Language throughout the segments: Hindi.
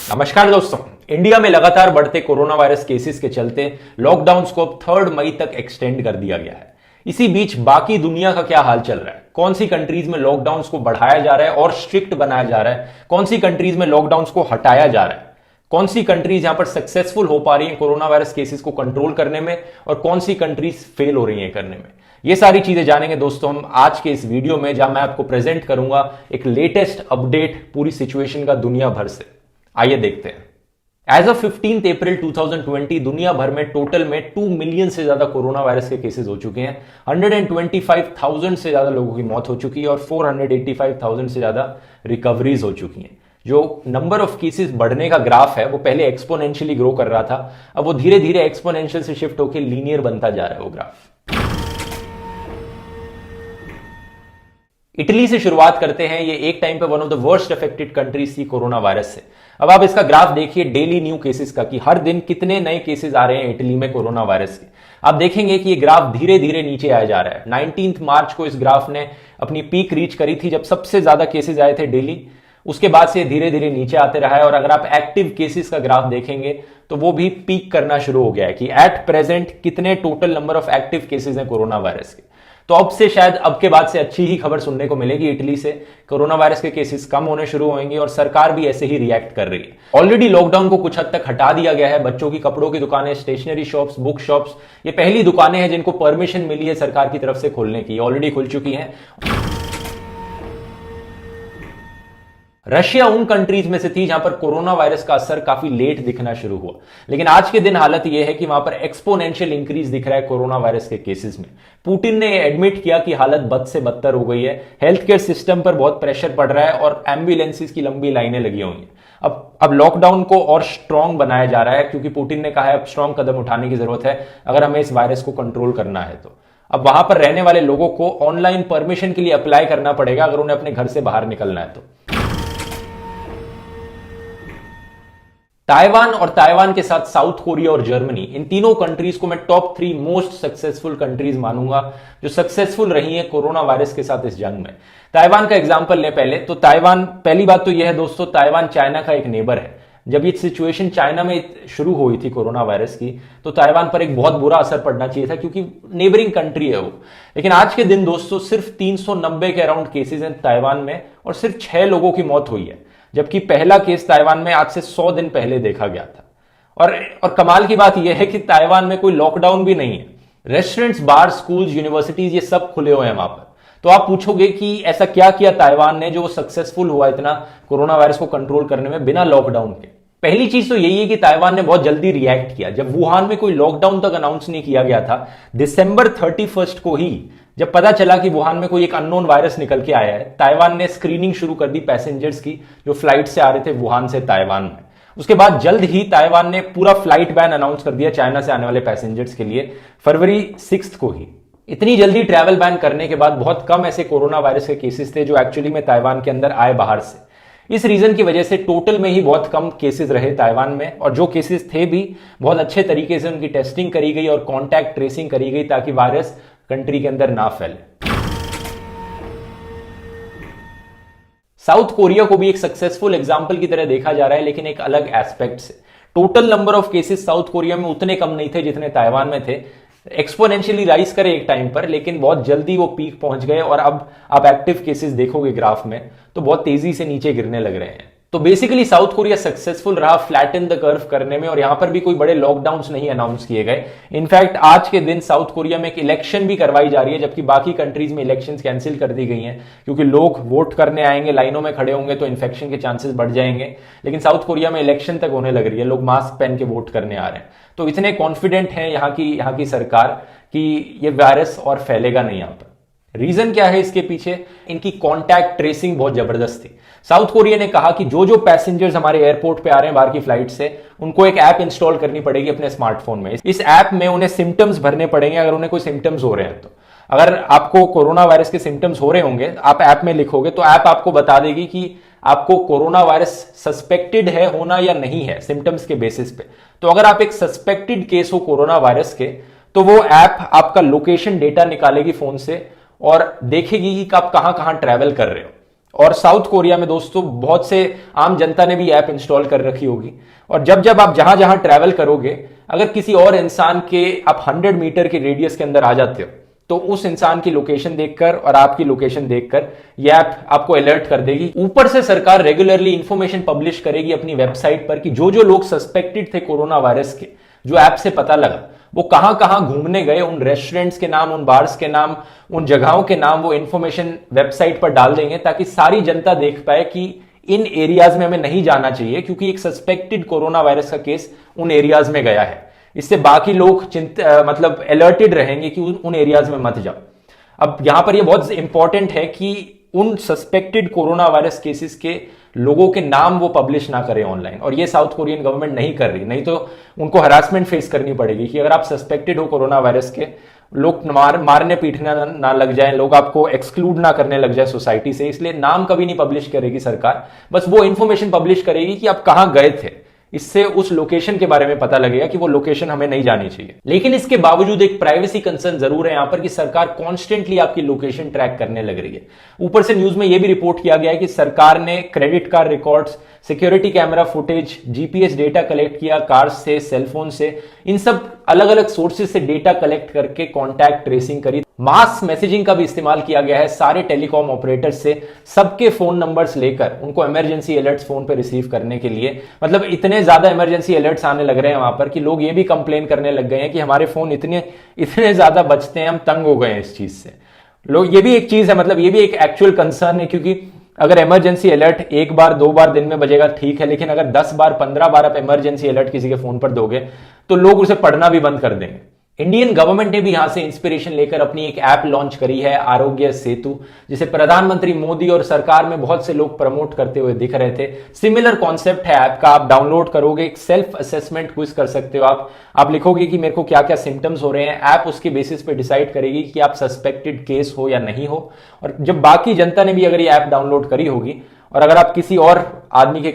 नमस्कार दोस्तों। इंडिया में लगातार बढ़ते कोरोना वायरस केसेस के चलते लॉकडाउन को अब 3 मई तक एक्सटेंड कर दिया गया है। इसी बीच बाकी दुनिया का क्या हाल चल रहा है, कौन सी कंट्रीज में लॉकडाउन को बढ़ाया जा रहा है और स्ट्रिक्ट बनाया जा रहा है, कौन सी कंट्रीज में लॉकडाउन को हटाया जा रहा है, कौन सी कंट्रीज यहां पर सक्सेसफुल हो पा रही है कोरोना वायरस केसेस को कंट्रोल करने में और कौन सी कंट्रीज फेल हो रही है करने में, ये सारी चीजें जानेंगे दोस्तों हम आज के इस वीडियो में, जहां मैं आपको प्रेजेंट करूंगा एक लेटेस्ट अपडेट पूरी सिचुएशन का दुनिया भर से। आइए देखते हैं। एज ऑफ 15 अप्रैल 2020 दुनिया भर में टोटल में 2 मिलियन से ज्यादा कोरोना वायरस के केसेस हो चुके हैं। 125,000 से ज्यादा लोगों की मौत हो चुकी है और 485,000 से ज्यादा रिकवरीज हो चुकी हैं। जो नंबर ऑफ केसेस बढ़ने का ग्राफ है वो पहले एक्सपोनेंशियली ग्रो कर रहा था, अब वो धीरे धीरे एक्सपोनेंशियल से शिफ्ट होकर लीनियर बनता जा रहा है वो ग्राफ। इटली से शुरुआत करते हैं। ये एक टाइम पे one of the worst affected countries थी कोरोना वायरस से। अब आप इसका ग्राफ देखिए डेली न्यू केसेस का, कि हर दिन कितने नए केसेस आ रहे हैं इटली में कोरोना वायरस के। आप देखेंगे कि ये ग्राफ धीरे धीरे नीचे आया जा रहा है। 19 मार्च को इस ग्राफ ने अपनी पीक रीच करी थी जब सबसे ज्यादा केसेस आए थे डेली। उसके बाद से धीरे धीरे नीचे आते रहा है और अगर आप एक्टिव केसेस का ग्राफ देखेंगे तो वो भी पीक करना शुरू हो गया है कि एट प्रेजेंट कितने total number of active cases हैं कोरोना वायरस के। तो अब से शायद अब के बाद से अच्छी ही खबर सुनने को मिलेगी। इटली से कोरोना वायरस के केसेस कम होने शुरू होंगे और सरकार भी ऐसे ही रिएक्ट कर रही है। ऑलरेडी लॉकडाउन को कुछ हद तक हटा दिया गया है। बच्चों की कपड़ों की दुकानें, स्टेशनरी शॉप्स, बुक शॉप्स, ये पहली दुकानें हैं जिनको परमिशन मिली है सरकार की तरफ से खोलने की, ऑलरेडी खुल चुकी हैं। रशिया उन कंट्रीज में से थी जहां पर कोरोना वायरस का असर काफी लेट दिखना शुरू हुआ, लेकिन आज के दिन हालत यह है कि वहां पर एक्सपोनेंशियल इंक्रीज दिख रहा है कोरोना वायरस के केसेस में। पुतिन ने एडमिट किया कि हालत बद से बदतर हो गई है, हेल्थ केयर सिस्टम पर बहुत प्रेशर पड़ रहा है और एम्बुलेंसेस की लंबी लाइनें लगी हुई हैं। अब लॉकडाउन को और स्ट्रांग बनाया जा रहा है क्योंकि पुतिन ने कहा है अब स्ट्रांग कदम उठाने की जरूरत है अगर हमें इस वायरस को कंट्रोल करना है। तो अब वहां पर रहने वाले लोगों को ऑनलाइन परमिशन के लिए अप्लाई करना पड़ेगा अगर उन्हें अपने घर से बाहर निकलना है तो। ताइवान और ताइवान के साथ साउथ कोरिया और जर्मनी, इन तीनों कंट्रीज को मैं टॉप 3 मोस्ट सक्सेसफुल कंट्रीज मानूंगा जो सक्सेसफुल रही है कोरोना वायरस के साथ इस जंग में। ताइवान का एग्जांपल लें पहले तो ताइवान, पहली बात तो यह है दोस्तों, ताइवान चाइना का एक नेबर है। जब ये सिचुएशन चाइना में शुरू हुई थी कोरोना वायरस की तो ताइवान पर एक बहुत बुरा असर पड़ना चाहिए था क्योंकि नेबरिंग कंट्री है वो। लेकिन आज के दिन दोस्तों सिर्फ 390 के अराउंड केसेस हैं ताइवान में और सिर्फ 6 लोगों की मौत हुई है, जबकि पहला केस ताइवान में आज से 100 दिन पहले देखा गया था। और कमाल की बात यह है कि ताइवान में कोई लॉकडाउन भी नहीं है। रेस्टोरेंट्स, बार, स्कूल्स, यूनिवर्सिटीज ये सब खुले हुए हैं वहां पर। तो आप पूछोगे कि ऐसा क्या किया ताइवान ने जो सक्सेसफुल हुआ इतना कोरोना वायरस को कंट्रोल करने में बिना लॉकडाउन के। पहली चीज तो यही है कि ताइवान ने बहुत जल्दी रिएक्ट किया। जब वुहान में कोई लॉकडाउन तक अनाउंस नहीं किया गया था, दिसंबर 31 को ही जब पता चला कि वुहान में कोई एक अननोन वायरस निकल के आया है, ताइवान ने स्क्रीनिंग शुरू कर दी पैसेंजर्स की जो फ्लाइट से आ रहे थे वुहान से ताइवान में। उसके बाद जल्द ही ताइवान ने पूरा फ्लाइट बैन अनाउंस कर दिया चाइना से आने वाले पैसेंजर्स के लिए, फरवरी 6 को ही। इतनी जल्दी ट्रैवल बैन करने के बाद बहुत कम ऐसे कोरोना वायरस के केसेस थे जो एक्चुअली में ताइवान के अंदर आए बाहर से। इस रीजन की वजह से टोटल में ही बहुत कम केसेस रहे ताइवान में, और जो केसेस थे भी बहुत अच्छे तरीके से उनकी टेस्टिंग करी गई और कॉन्टैक्ट ट्रेसिंग करी गई ताकि वायरस कंट्री के अंदर ना फैले। साउथ कोरिया को भी एक सक्सेसफुल एग्जांपल की तरह देखा जा रहा है, लेकिन एक अलग एस्पेक्ट से। Total number of cases south Korea में उतने कम नहीं थे जितने ताइवान में थे। एक्सपोनेंशियली राइज करे एक टाइम पर, लेकिन बहुत जल्दी वो पीक पहुंच गए और अब आप एक्टिव केसेस देखोगे ग्राफ में तो बहुत तेजी से नीचे गिरने लग रहे हैं। तो बेसिकली साउथ कोरिया सक्सेसफुल रहा फ्लैटन द कर्व करने में, और यहां पर भी कोई बड़े लॉकडाउन्स नहीं अनाउंस किए गए। इनफैक्ट आज के दिन साउथ कोरिया में एक इलेक्शन भी करवाई जा रही है, जबकि बाकी कंट्रीज में इलेक्शंस कैंसिल कर दी गई हैं क्योंकि लोग वोट करने आएंगे, लाइनों में खड़े होंगे तो इन्फेक्शन के चांसेस बढ़ जाएंगे। लेकिन साउथ कोरिया में इलेक्शन तक होने लग रही है, लोग मास्क पहन के वोट करने आ रहे हैं। तो इतने कॉन्फिडेंट है यहाँ की सरकार कि ये वायरस और फैलेगा नहीं यहां पर। रीजन क्या है इसके पीछे? इनकी कॉन्टैक्ट ट्रेसिंग बहुत जबरदस्त थी। साउथ कोरिया ने कहा कि जो पैसेंजर्स हमारे एयरपोर्ट पे आ रहे हैं बाहर की फ्लाइट से, उनको एक ऐप इंस्टॉल करनी पड़ेगी अपने स्मार्टफोन में। इस ऐप में उन्हें सिम्टम्स भरने पड़ेगे अगर उन्हें कोई सिम्टम्स हो रहे हैं तो। अगर आपको कोरोना वायरस के सिम्टम्स हो रहे होंगे, आप ऐप में लिखोगे तो ऐप आपको बता देगी कि आपको कोरोना वायरस सस्पेक्टेड है होना या नहीं है सिम्टम्स के बेसिस पे। तो अगर आप एक सस्पेक्टेड केस हो कोरोना वायरस के तो वो ऐप आपका लोकेशन डेटा निकालेगी फोन से और देखेगी कि आप कहां कहां ट्रैवल कर रहे हो। और साउथ कोरिया में दोस्तों बहुत से आम जनता ने भी ऐप इंस्टॉल कर रखी होगी, और जब जब आप जहां जहां ट्रैवल करोगे, अगर किसी और इंसान के आप 100 मीटर के रेडियस के अंदर आ जाते हो, तो उस इंसान की लोकेशन देखकर और आपकी लोकेशन देखकर यह ऐप आपको अलर्ट कर देगी। ऊपर से सरकार रेगुलरली इंफॉर्मेशन पब्लिश करेगी अपनी वेबसाइट पर कि जो जो लोग सस्पेक्टेड थे कोरोना वायरस के, जो ऐप से पता लगा, वो कहां कहां घूमने गए, उन रेस्टोरेंट्स के नाम, उन बार्स के नाम, उन जगहों के नाम वो इंफॉर्मेशन वेबसाइट पर डाल देंगे, ताकि सारी जनता देख पाए कि इन एरियाज में हमें नहीं जाना चाहिए, क्योंकि एक सस्पेक्टेड कोरोना वायरस का केस उन एरियाज में गया है। इससे बाकी लोग मतलब अलर्टेड रहेंगे कि उन एरियाज में मत जाओ। अब यहां पर यह बहुत इंपॉर्टेंट है कि उन सस्पेक्टेड कोरोना वायरस केसेस के लोगों के नाम वो पब्लिश ना करें ऑनलाइन, और ये साउथ कोरियन गवर्नमेंट नहीं कर रही। नहीं तो उनको हरासमेंट फेस करनी पड़ेगी कि अगर आप सस्पेक्टेड हो कोरोना वायरस के, लोग मारने पीटने ना लग जाए, लोग आपको एक्सक्लूड ना करने लग जाए सोसाइटी से, इसलिए नाम कभी नहीं पब्लिश करेगी सरकार। बस वो इंफॉर्मेशन पब्लिश करेगी कि आप कहां गए थे, इससे उस लोकेशन के बारे में पता लगेगा कि वो लोकेशन हमें नहीं जानी चाहिए। लेकिन इसके बावजूद एक प्राइवेसी कंसर्न जरूर है यहां पर कि सरकार कॉन्स्टेंटली आपकी लोकेशन ट्रैक करने लग रही है। ऊपर से न्यूज में यह भी रिपोर्ट किया गया है कि सरकार ने credit card records, security camera footage, GPS data collect किया, कार्स से, सेलफोन से, इन सब अलग अलग सोर्सेज से डेटा कलेक्ट करके कॉन्टैक्ट ट्रेसिंग करी। मास मैसेजिंग का भी इस्तेमाल किया गया है सारे टेलीकॉम ऑपरेटर्स से, सबके फोन नंबर्स लेकर उनको इमरजेंसी अलर्ट्स फोन पे रिसीव करने के लिए। मतलब इतने ज्यादा इमरजेंसी अलर्ट्स आने लग रहे हैं वहां पर कि लोग ये भी कंप्लेन करने लग गए हैं कि हमारे फोन इतने ज्यादा बजते हैं, हम तंग हो गए हैं इस चीज से। लोग, ये भी एक चीज है, मतलब ये भी एक एक्चुअल कंसर्न है, क्योंकि अगर इमरजेंसी अलर्ट एक बार दो बार दिन में बजेगा ठीक है, लेकिन अगर 10 बार 15 बार आप इमरजेंसी अलर्ट किसी के फोन पर दोगे तो लोग उसे पढ़ना भी बंद कर देंगे। इंडियन गवर्नमेंट ने भी यहां से इंस्पिरेशन लेकर अपनी एक ऐप लॉन्च करी है, आरोग्य सेतु, जिसे प्रधानमंत्री मोदी और सरकार में बहुत से लोग प्रमोट करते हुए दिख रहे थे। सिमिलर कॉन्सेप्ट है ऐप का, आप डाउनलोड करोगे, एक सेल्फ असेसमेंट क्विज कर सकते हो। आप लिखोगे कि मेरे को क्या क्या सिम्टम्स हो रहे हैं, ऐप उसके बेसिस पे डिसाइड करेगी कि आप सस्पेक्टेड केस हो या नहीं हो। और जब बाकी जनता ने भी अगर ये ऐप डाउनलोड करी होगी, और अगर आप किसी और आदमी के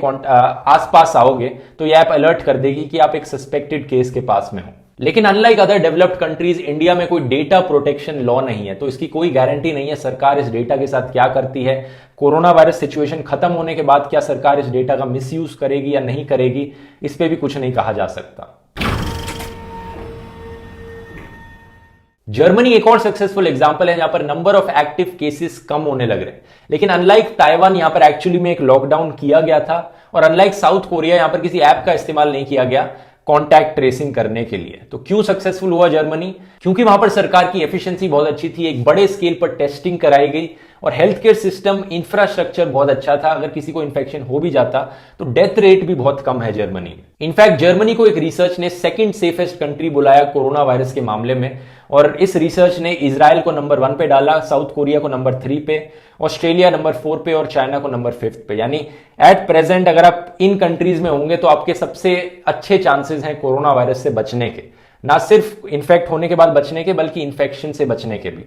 आसपास आओगे, तो ये ऐप अलर्ट कर देगी कि आप एक सस्पेक्टेड केस के पास में हो। लेकिन unlike other developed countries, India में कोई डेटा प्रोटेक्शन लॉ नहीं है, तो इसकी कोई गारंटी नहीं है सरकार इस डेटा के साथ क्या करती है। कोरोना वायरस सिचुएशन खत्म होने के बाद क्या सरकार इस डेटा का मिसयूज करेगी या नहीं करेगी, इस पे भी कुछ नहीं कहा जा सकता। जर्मनी एक और सक्सेसफुल एग्जांपल है जहां पर नंबर ऑफ एक्टिव केसेस कम होने लग रहे हैं, लेकिन अनलाइक ताइवान यहां पर एक्चुअली में एक लॉकडाउन किया गया था, और अनलाइक साउथ कोरिया यहां पर किसी ऐप का इस्तेमाल नहीं किया गया कॉन्टैक्ट ट्रेसिंग करने के लिए। तो क्यों सक्सेसफुल हुआ जर्मनी? क्योंकि वहां पर सरकार की एफिशिएंसी बहुत अच्छी थी, एक बड़े स्केल पर टेस्टिंग कराई गई, और हेल्थ केयर सिस्टम इंफ्रास्ट्रक्चर बहुत अच्छा था। अगर किसी को इन्फेक्शन हो भी जाता तो डेथ रेट भी बहुत कम है जर्मनी में। इनफैक्ट जर्मनी को एक रिसर्च ने सेकंड सेफेस्ट कंट्री बुलाया कोरोना वायरस के मामले में, और इस रिसर्च ने इजराइल को नंबर 1 पे डाला, साउथ कोरिया को नंबर 3 पे, ऑस्ट्रेलिया नंबर 4 पे और चाइना को नंबर 5 पे। यानी एट प्रेजेंट अगर आप इन कंट्रीज में होंगे तो आपके सबसे अच्छे चांसेस हैं कोरोना वायरस से बचने के, ना सिर्फ इन्फेक्ट होने के बाद बचने के, बल्कि इन्फेक्शन से बचने के भी।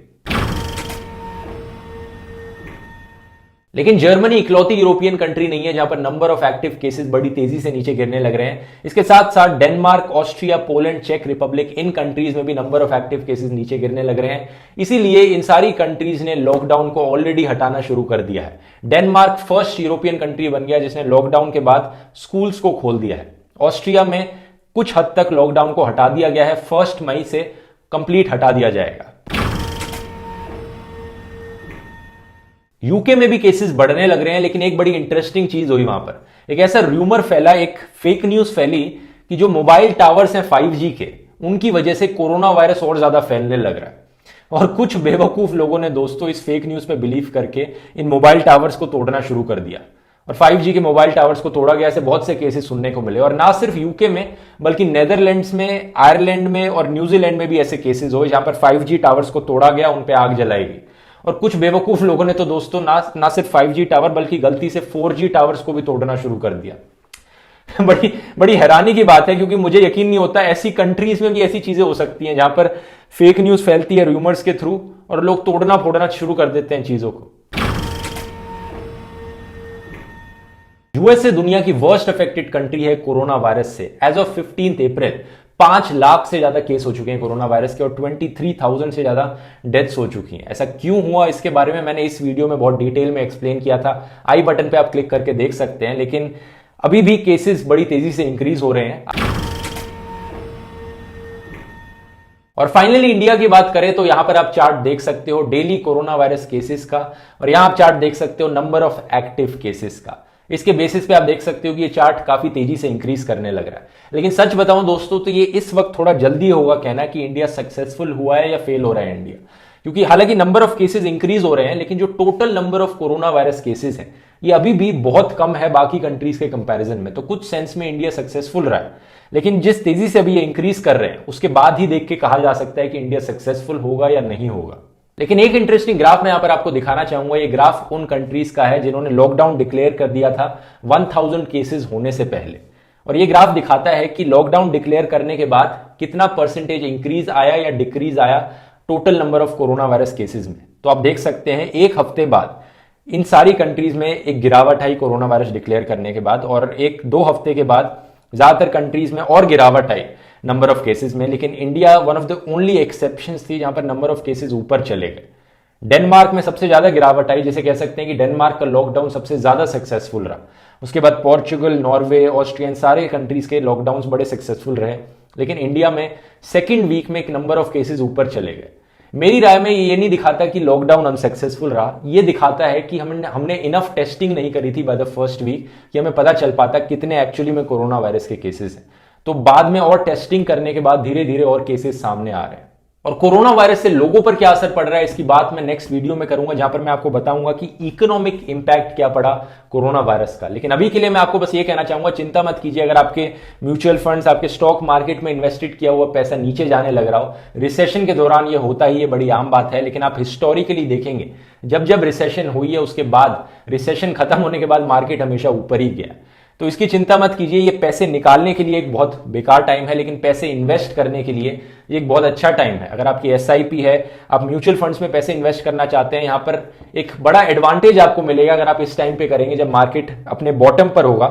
लेकिन जर्मनी इकलौती यूरोपियन कंट्री नहीं है जहां पर नंबर ऑफ एक्टिव केसेस बड़ी तेजी से नीचे गिरने लग रहे हैं। इसके साथ साथ डेनमार्क, ऑस्ट्रिया, पोलैंड, चेक रिपब्लिक, इन कंट्रीज में भी नंबर ऑफ एक्टिव केसेस नीचे गिरने लग रहे हैं। इसीलिए इन सारी कंट्रीज ने लॉकडाउन को ऑलरेडी हटाना शुरू कर दिया है। डेनमार्क फर्स्ट यूरोपियन कंट्री बन गया जिसने लॉकडाउन के बाद स्कूल्स को खोल दिया है। ऑस्ट्रिया में कुछ हद तक लॉकडाउन को हटा दिया गया है, 1 मई से कंप्लीट हटा दिया जाएगा। यूके में भी केसेस बढ़ने लग रहे हैं, लेकिन एक बड़ी इंटरेस्टिंग चीज हुई वहां पर। एक ऐसा रूमर फैला, एक फेक न्यूज फैली कि जो मोबाइल टावर्स हैं 5G के, उनकी वजह से कोरोना वायरस और ज्यादा फैलने लग रहा है। और कुछ बेवकूफ लोगों ने दोस्तों इस फेक न्यूज पे बिलीव करके इन मोबाइल टावर्स को तोड़ना शुरू कर दिया, और 5G के मोबाइल टावर्स को तोड़ा गया। ऐसे बहुत से केसेस सुनने को मिले, और ना सिर्फ यूके में बल्कि नेदरलैंड्स में, आयरलैंड में और न्यूजीलैंड में भी ऐसे केसेस हुए जहां पर 5G टावर्स को तोड़ा गया, उन पे आग जलाई गई। और कुछ बेवकूफ लोगों ने तो दोस्तों ना सिर्फ 5G टावर बल्कि गलती से 4G टावर्स को भी तोड़ना शुरू कर दिया। बड़ी हैरानी की बात है, क्योंकि मुझे यकीन नहीं होता ऐसी कंट्रीज में भी ऐसी चीजें हो सकती हैं जहां पर फेक न्यूज फैलती है रूमर्स के थ्रू, और लोग तोड़ना फोड़ना शुरू कर देते हैं चीजों को। यूएसए दुनिया की वर्स्ट अफेक्टेड कंट्री है कोरोना वायरस से। एज ऑफ 15 अप्रैल 5 लाख से ज्यादा केस हो चुके हैं कोरोना वायरस के और 23,000 से ज्यादा डेथ्स हो चुकी हैं। ऐसा क्यों हुआ, इसके बारे में मैंने इस वीडियो में बहुत डिटेल में एक्सप्लेन किया था। आई बटन पे आप क्लिक करके देख सकते हैं। लेकिन अभी भी केसेस बड़ी तेजी से इंक्रीज हो रहे हैं। और फाइनली इंडिया की बात करें तो यहां पर आप चार्ट देख सकते हो डेली कोरोना वायरस केसेस का, और यहां आप चार्ट देख सकते हो नंबर ऑफ एक्टिव केसेस का। इसके बेसिस पे आप देख सकते हो कि ये चार्ट काफी तेजी से इंक्रीज करने लग रहा है। लेकिन सच बताऊं दोस्तों तो ये इस वक्त थोड़ा जल्दी होगा कहना कि इंडिया सक्सेसफुल हुआ है या फेल हो रहा है इंडिया, क्योंकि हालांकि नंबर ऑफ केसेस इंक्रीज हो रहे हैं लेकिन जो total number of corona virus cases हैं ये अभी भी बहुत कम है बाकी कंट्रीज के कंपैरिजन में। तो कुछ सेंस में इंडिया सक्सेसफुल रहा है, लेकिन जिस तेजी से अभी ये इंक्रीज कर रहे हैं उसके बाद ही देख के कहा जा सकता है कि इंडिया सक्सेसफुल होगा या नहीं होगा। लेकिन एक इंटरेस्टिंग ग्राफ मैं यहां पर आपको दिखाना चाहूंगा। ये ग्राफ उन कंट्रीज का है जिन्होंने लॉकडाउन डिक्लेयर कर दिया था 1000 केसेस होने से पहले, और ये ग्राफ दिखाता है कि लॉकडाउन डिक्लेयर करने के बाद कितना परसेंटेज इंक्रीज आया या डिक्रीज आया total number of corona virus cases में। तो आप देख सकते हैं एक हफ्ते बाद इन सारी कंट्रीज में एक गिरावट आई कोरोना वायरस डिक्लेयर करने के बाद, और 1-2 हफ्ते के बाद ज्यादातर कंट्रीज में और गिरावट आई नंबर ऑफ केसेस में। लेकिन India one of the only exceptions थी जहां पर नंबर ऑफ केसेस ऊपर चले गए। डेनमार्क में सबसे ज्यादा गिरावट आई, जैसे कह सकते हैं कि डेनमार्क का लॉकडाउन सबसे ज्यादा सक्सेसफुल रहा। उसके बाद पोर्चुगल, नॉर्वे, ऑस्ट्रिया, इन सारे कंट्रीज के लॉकडाउन बड़े सक्सेसफुल रहे। लेकिन इंडिया में सेकेंड वीक में एक नंबर ऑफ केसेस ऊपर चले गए। मेरी राय में ये नहीं दिखाता कि लॉकडाउन अनसक्सेसफुल रहा, ये दिखाता है कि हमने इनफ टेस्टिंग नहीं करी थी बाय द फर्स्ट वीक कि हमें पता चल पाता कितने एक्चुअली में कोरोना वायरस के केसेस हैं। तो बाद में और टेस्टिंग करने के बाद धीरे धीरे और केसेस सामने आ रहे हैं। और कोरोना वायरस से लोगों पर क्या असर पड़ रहा है इसकी बात मैं नेक्स्ट वीडियो में करूंगा, जहां पर मैं आपको बताऊंगा कि इकोनॉमिक इंपैक्ट क्या पड़ा कोरोना वायरस का। लेकिन अभी के लिए मैं आपको बस ये कहना चाहूंगा, चिंता मत कीजिए अगर आपके म्यूचुअल फंड्स, आपके स्टॉक मार्केट में इन्वेस्टेड किया हुआ पैसा नीचे जाने लग रहा हो। रिसेशन के दौरान ये होता ही, ये बड़ी आम बात है। लेकिन आप हिस्टोरिकली देखेंगे जब जब रिसेशन हुई है उसके बाद, रिसेशन खत्म होने के बाद मार्केट हमेशा ऊपर ही गया। तो इसकी चिंता मत कीजिए। ये पैसे निकालने के लिए एक बहुत बेकार टाइम है, लेकिन पैसे इन्वेस्ट करने के लिए ये एक बहुत अच्छा टाइम है। अगर आपकी एसआईपी है, आप म्यूचुअल फंड्स में पैसे इन्वेस्ट करना चाहते हैं, यहां पर एक बड़ा एडवांटेज आपको मिलेगा अगर आप इस टाइम पे करेंगे जब मार्केट अपने बॉटम पर होगा।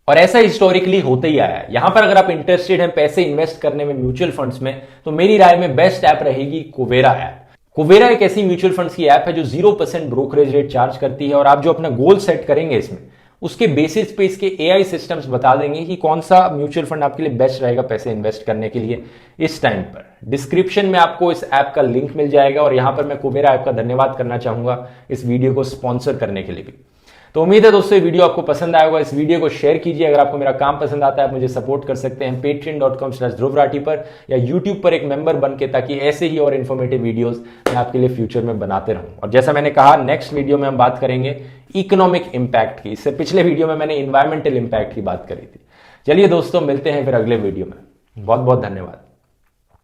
और ऐसा हिस्टोरिकली होते ही आया है। यहां पर अगर आप इंटरेस्टेड हैं पैसे इन्वेस्ट करने में म्यूचुअल फंड्स में, तो मेरी राय में बेस्ट ऐप रहेगी कुवेरा ऐप। कुवेरा एक ऐसी म्यूचुअल फंड्स की ऐप है जो 0% ब्रोकरेज रेट चार्ज करती है, और आप जो अपना गोल सेट करेंगे इसमें, उसके बेसिस पे इसके एआई सिस्टम्स बता देंगे कि कौन सा म्यूचुअल फंड आपके लिए बेस्ट रहेगा पैसे इन्वेस्ट करने के लिए इस टाइम पर। डिस्क्रिप्शन में आपको इस ऐप का लिंक मिल जाएगा, और यहां पर मैं कुवेरा ऐप का धन्यवाद करना चाहूंगा इस वीडियो को स्पॉन्सर करने के लिए भी। तो उम्मीद है दोस्तों ये वीडियो आपको पसंद आएगा। इस वीडियो को शेयर कीजिए। अगर आपको मेरा काम पसंद आता है आप मुझे सपोर्ट कर सकते हैं patreon.com/ध्रुव राठी पर, या यूट्यूब पर एक मेंबर बन के, ताकि ऐसे ही और इन्फॉर्मेटिव वीडियोस मैं आपके लिए फ्यूचर में बनाते रहूं। और जैसा मैंने कहा नेक्स्ट वीडियो में हम बात करेंगे इकोनॉमिक इंपैक्ट की। इससे पिछले वीडियो में मैंने इन्वायरमेंटल इंपैक्ट की बात करी थी। चलिए दोस्तों मिलते हैं फिर अगले वीडियो में। बहुत बहुत धन्यवाद।